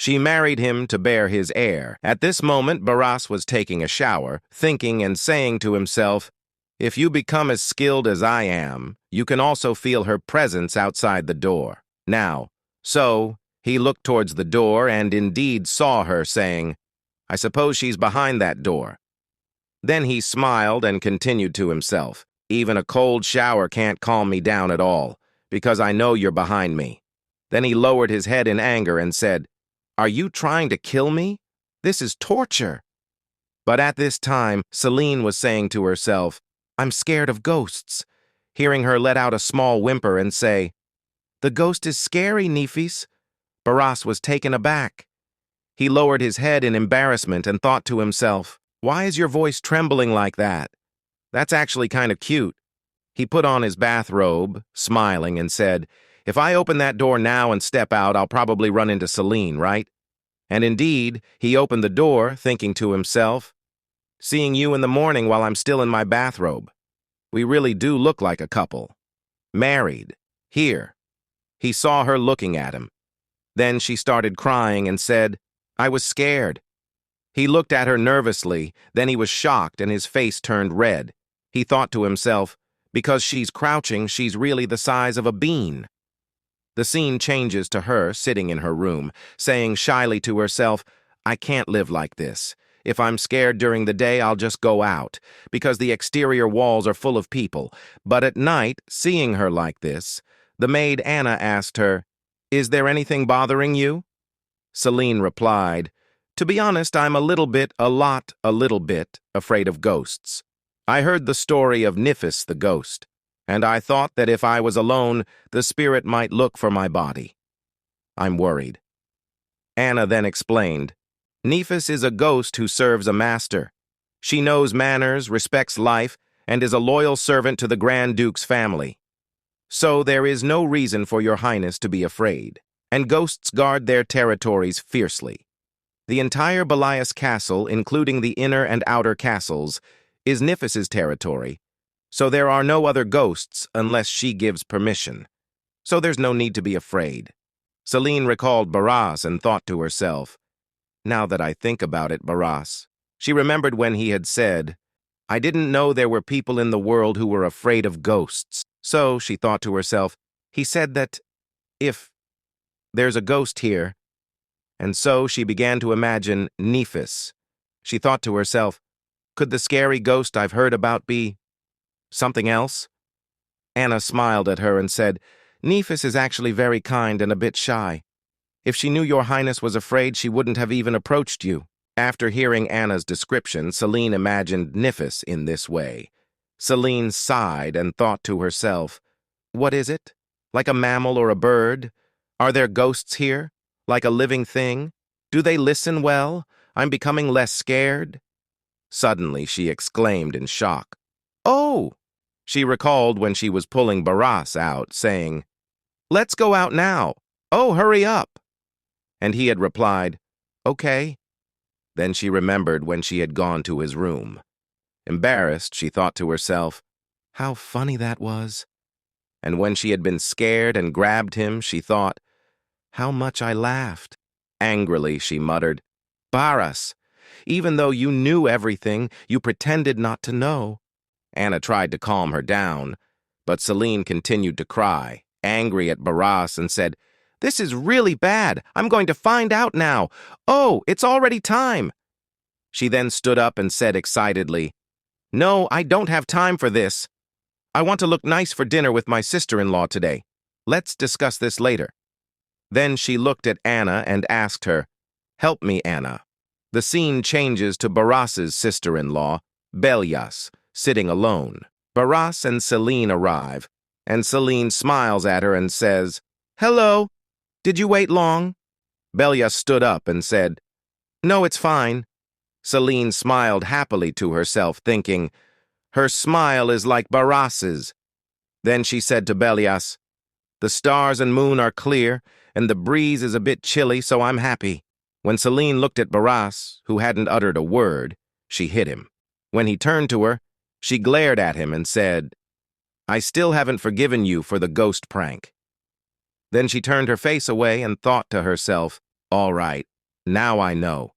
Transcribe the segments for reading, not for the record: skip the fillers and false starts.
She married him to bear his heir. At this moment, Barras was taking a shower, thinking and saying to himself, "If you become as skilled as I am, you can also feel her presence outside the door." Now, so, he looked towards the door and indeed saw her, saying, "I suppose she's behind that door." Then he smiled and continued to himself, "Even a cold shower can't calm me down at all, because I know you're behind me." Then he lowered his head in anger and said, "Are you trying to kill me? This is torture." But at this time, Celine was saying to herself, "I'm scared of ghosts," hearing her let out a small whimper and say, "The ghost is scary, Nefis." Barras was taken aback. He lowered his head in embarrassment and thought to himself, "Why is your voice trembling like that? That's actually kind of cute." He put on his bathrobe, smiling, and said, "If I open that door now and step out, I'll probably run into Celine, right?" And indeed, he opened the door, thinking to himself, "Seeing you in the morning while I'm still in my bathrobe. We really do look like a couple. Married. Here." He saw her looking at him. Then she started crying and said, "I was scared." He looked at her nervously, then he was shocked and his face turned red. He thought to himself, "Because she's crouching, she's really the size of a bean." The scene changes to her sitting in her room, saying shyly to herself, "I can't live like this. If I'm scared during the day, I'll just go out, because the exterior walls are full of people." But at night, seeing her like this, the maid Anna asked her, "Is there anything bothering you?" Celine replied, "To be honest, I'm a little bit afraid of ghosts. I heard the story of Nefis the ghost, and I thought that if I was alone, the spirit might look for my body. I'm worried." Anna then explained, "Nefis is a ghost who serves a master. She knows manners, respects life, and is a loyal servant to the Grand Duke's family. So there is no reason for your highness to be afraid, and ghosts guard their territories fiercely. The entire Belias castle, including the inner and outer castles, is Nefis's territory, so there are no other ghosts unless she gives permission. So there's no need to be afraid." Celine recalled Barras and thought to herself, "Now that I think about it, Barras." She remembered when he had said, "I didn't know there were people in the world who were afraid of ghosts." So, she thought to herself, he said that if there's a ghost here. And so she began to imagine Nefis. She thought to herself, could the scary ghost I've heard about be something else? Anna smiled at her and said, "Nefis is actually very kind and a bit shy. If she knew your highness was afraid, she wouldn't have even approached you." After hearing Anna's description, Celine imagined Nefis in this way. Celine sighed and thought to herself, what is it? Like a mammal or a bird? Are there ghosts here? Like a living thing? Do they listen well? I'm becoming less scared. Suddenly she exclaimed in shock, "Oh!" She recalled when she was pulling Barras out, saying, "Let's go out now. Oh, hurry up." And he had replied, "Okay." Then she remembered when she had gone to his room. Embarrassed, she thought to herself, how funny that was. And when she had been scared and grabbed him, she thought, how much I laughed. Angrily, she muttered, "Barras, even though you knew everything, you pretended not to know." Anna tried to calm her down, but Celine continued to cry, angry at Barras, and said, "This is really bad. I'm going to find out now. Oh, it's already time." She then stood up and said excitedly, "No, I don't have time for this. I want to look nice for dinner with my sister-in-law today. Let's discuss this later." Then she looked at Anna and asked her, "Help me, Anna." The scene changes to Barras's sister-in-law, Belias, sitting alone. Barras and Celine arrive, and Celine smiles at her and says, "Hello. Did you wait long?" Belias stood up and said, "No, it's fine." Celine smiled happily to herself, thinking, her smile is like Barras's. Then she said to Belias, "The stars and moon are clear, and the breeze is a bit chilly, so I'm happy." When Celine looked at Barras, who hadn't uttered a word, she hit him. When he turned to her, she glared at him and said, "I still haven't forgiven you for the ghost prank." Then she turned her face away and thought to herself, all right, Now I know,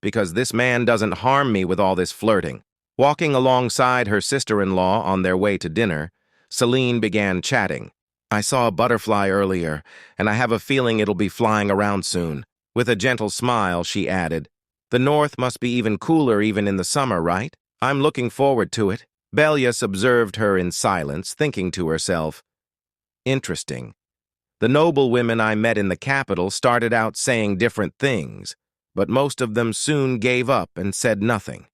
because this man doesn't harm me with all this flirting. Walking alongside her sister-in-law on their way to dinner, Celine began chatting. I saw a butterfly earlier, and I have a feeling it'll be flying around soon. With a gentle smile, she added, the north must be even cooler even in the summer, right? I'm looking forward to it. Bellius observed her in silence, thinking to herself, interesting. The noble women I met in the capital started out saying different things, but most of them soon gave up and said nothing.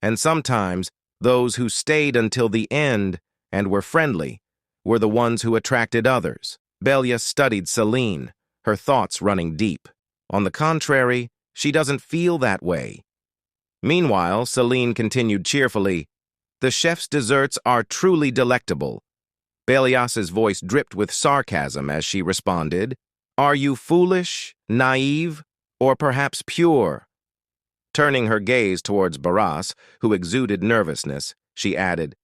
And sometimes, those who stayed until the end and were friendly were the ones who attracted others. Bellius studied Celine, her thoughts running deep. On the contrary, she doesn't feel that way. Meanwhile, Celine continued cheerfully, the chef's desserts are truly delectable. Bellias's voice dripped with sarcasm as she responded, are you foolish, naive, or perhaps pure? Turning her gaze towards Barras, who exuded nervousness, she added,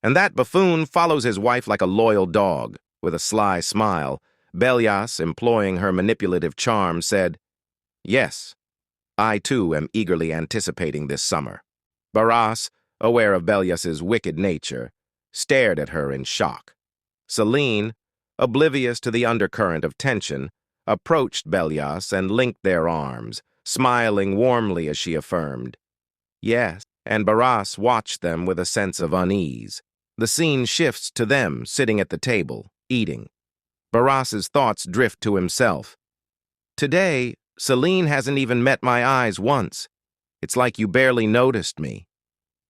and that buffoon follows his wife like a loyal dog. With a sly smile, Bellias, employing her manipulative charm, said, yes, I too am eagerly anticipating this summer. Barras, aware of Bellias's wicked nature, stared at her in shock. Celine, oblivious to the undercurrent of tension, approached Bellias and linked their arms, smiling warmly as she affirmed, yes, and Barras watched them with a sense of unease. The scene shifts to them sitting at the table, eating. Barras's thoughts drift to himself. Today, Celine hasn't even met my eyes once. It's like you barely noticed me.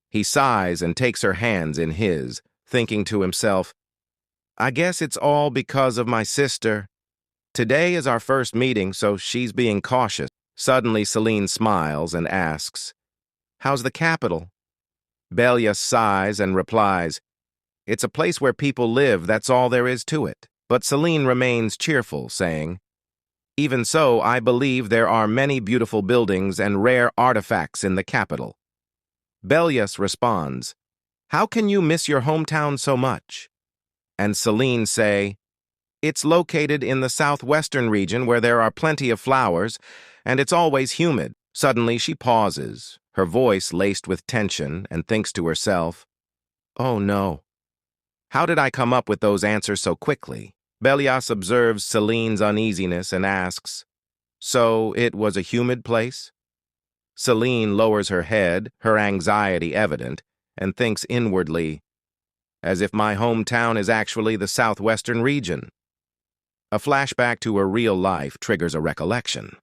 He sighs and takes her hands in his, thinking to himself, I guess it's all because of my sister. Today is our first meeting, so she's being cautious. Suddenly, Celine smiles and asks, how's the capital? Bellius sighs and replies, it's a place where people live, that's all there is to it. But Celine remains cheerful, saying, even so, I believe there are many beautiful buildings and rare artifacts in the capital. Bellius responds, how can you miss your hometown so much? And Celine say, it's located in the southwestern region where there are plenty of flowers, and it's always humid. Suddenly she pauses, her voice laced with tension, and thinks to herself, oh no. How did I come up with those answers so quickly? Bellias observes Celine's uneasiness and asks, so it was a humid place? Celine lowers her head, her anxiety evident, and thinks inwardly, as if my hometown is actually the southwestern region. A flashback to her real life triggers a recollection.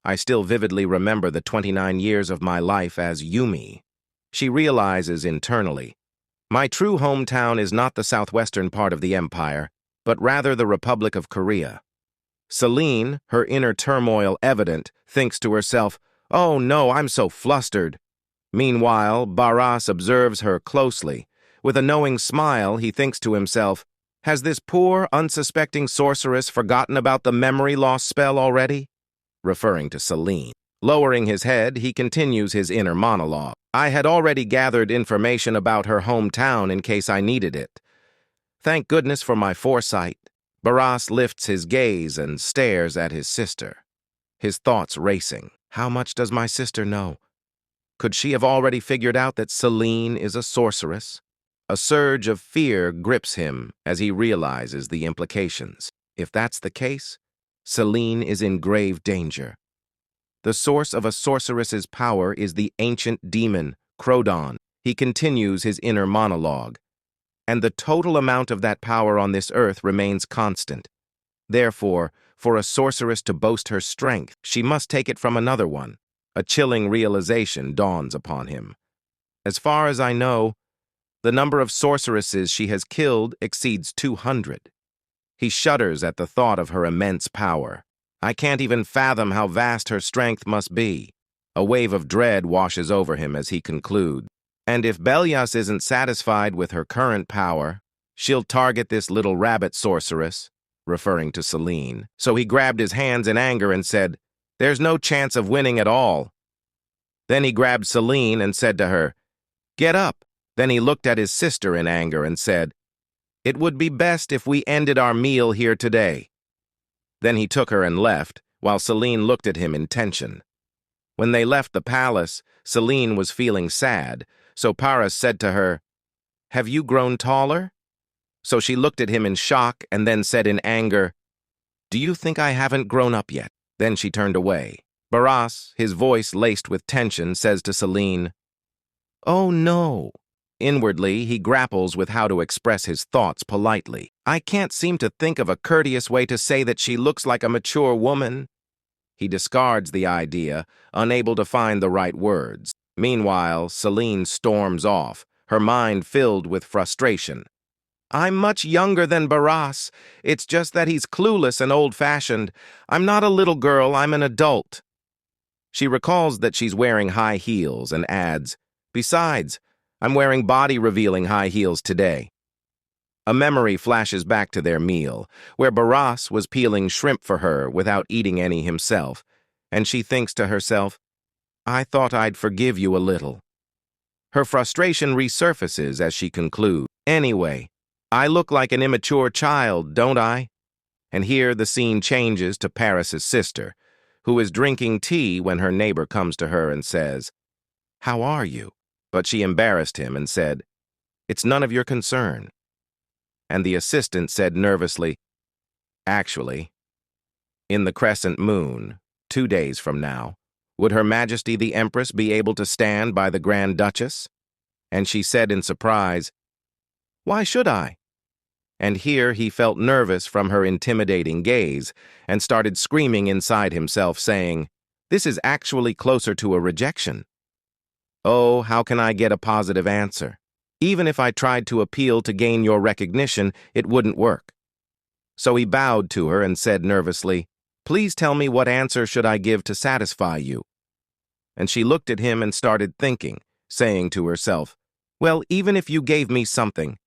I still vividly remember the 29 years of my life as Yumi. She realizes internally, my true hometown is not the southwestern part of the empire, but rather the Republic of Korea. Celine, her inner turmoil evident, thinks to herself, oh no, I'm so flustered. Meanwhile, Barras observes her closely. With a knowing smile, he thinks to himself, has this poor, unsuspecting sorceress forgotten about the memory loss spell already? Referring to Celine. Lowering his head, he continues his inner monologue. I had already gathered information about her hometown in case I needed it. Thank goodness for my foresight. Barras lifts his gaze and stares at his sister, his thoughts racing. How much does my sister know? Could she have already figured out that Celine is a sorceress? A surge of fear grips him as he realizes the implications. If that's the case, Celine is in grave danger. The source of a sorceress's power is the ancient demon, Crodon. He continues his inner monologue. And the total amount of that power on this earth remains constant. Therefore, for a sorceress to boast her strength, she must take it from another one. A chilling realization dawns upon him. As far as I know, the number of sorceresses she has killed exceeds 200. He shudders at the thought of her immense power. I can't even fathom how vast her strength must be. A wave of dread washes over him as he concludes. And if Bellias isn't satisfied with her current power, she'll target this little rabbit sorceress, referring to Celine. So he grabbed his hands in anger and said, there's no chance of winning at all. Then he grabbed Celine and said to her, get up. Then he looked at his sister in anger and said, it would be best if we ended our meal here today. Then he took her and left, while Celine looked at him in tension. When they left the palace, Celine was feeling sad, so Paris said to her, "Have you grown taller?" So she looked at him in shock and then said in anger, "Do you think I haven't grown up yet?" Then she turned away. Barras, his voice laced with tension, says to Celine, "Oh no." Inwardly, he grapples with how to express his thoughts politely. "I can't seem to think of a courteous way to say that she looks like a mature woman." He discards the idea, unable to find the right words. Meanwhile, Celine storms off, her mind filled with frustration. "I'm much younger than Barras. It's just that he's clueless and old-fashioned. I'm not a little girl, I'm an adult." She recalls that she's wearing high heels and adds, "Besides, I'm wearing body-revealing high heels today." A memory flashes back to their meal, where Barras was peeling shrimp for her without eating any himself, and she thinks to herself, "I thought I'd forgive you a little." Her frustration resurfaces as she concludes, "Anyway, I look like an immature child, don't I?" And here the scene changes to Paris's sister, who is drinking tea when her neighbor comes to her and says, "How are you?" But she embarrassed him and said, "It's none of your concern." And the assistant said nervously, "Actually, in the crescent moon, 2 days from now, would Her Majesty the Empress be able to stand by the Grand Duchess?" And she said in surprise, "Why should I?" And here he felt nervous from her intimidating gaze and started screaming inside himself, saying, "This is actually closer to a rejection. Oh, how can I get a positive answer? Even if I tried to appeal to gain your recognition, it wouldn't work." So he bowed to her and said nervously, "Please tell me what answer should I give to satisfy you?" And she looked at him and started thinking, saying to herself, "Well, even if you gave me something,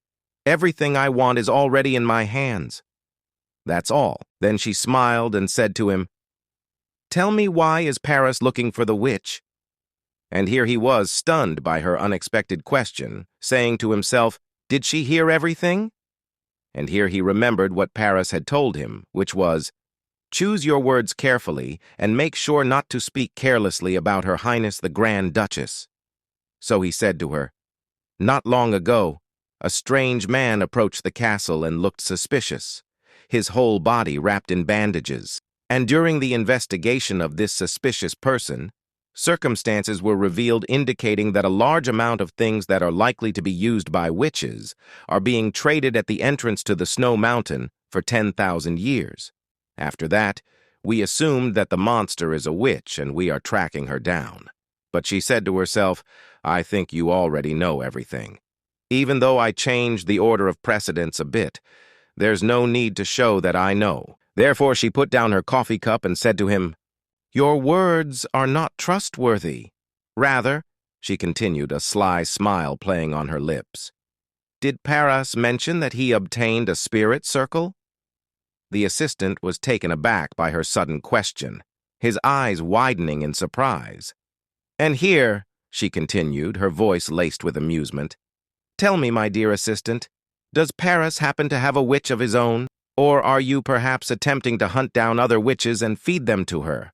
everything I want is already in my hands. That's all." Then she smiled and said to him, "Tell me, why is Paris looking for the witch?" And here he was, stunned by her unexpected question, saying to himself, "Did she hear everything?" And here he remembered what Paris had told him, which was, "Choose your words carefully and make sure not to speak carelessly about Her Highness the Grand Duchess." So he said to her, "Not long ago, a strange man approached the castle and looked suspicious, his whole body wrapped in bandages. And during the investigation of this suspicious person, circumstances were revealed indicating that a large amount of things that are likely to be used by witches are being traded at the entrance to the Snow Mountain for 10,000 years. After that, we assumed that the monster is a witch and we are tracking her down." But she said to herself, "I think you already know everything. Even though I changed the order of precedence a bit, there's no need to show that I know." Therefore she put down her coffee cup and said to him, "Your words are not trustworthy. Rather," she continued, a sly smile playing on her lips, "did Paris mention that he obtained a spirit circle?" The assistant was taken aback by her sudden question, his eyes widening in surprise. "And here," she continued, her voice laced with amusement, "tell me, my dear assistant, does Paris happen to have a witch of his own? Or are you perhaps attempting to hunt down other witches and feed them to her?"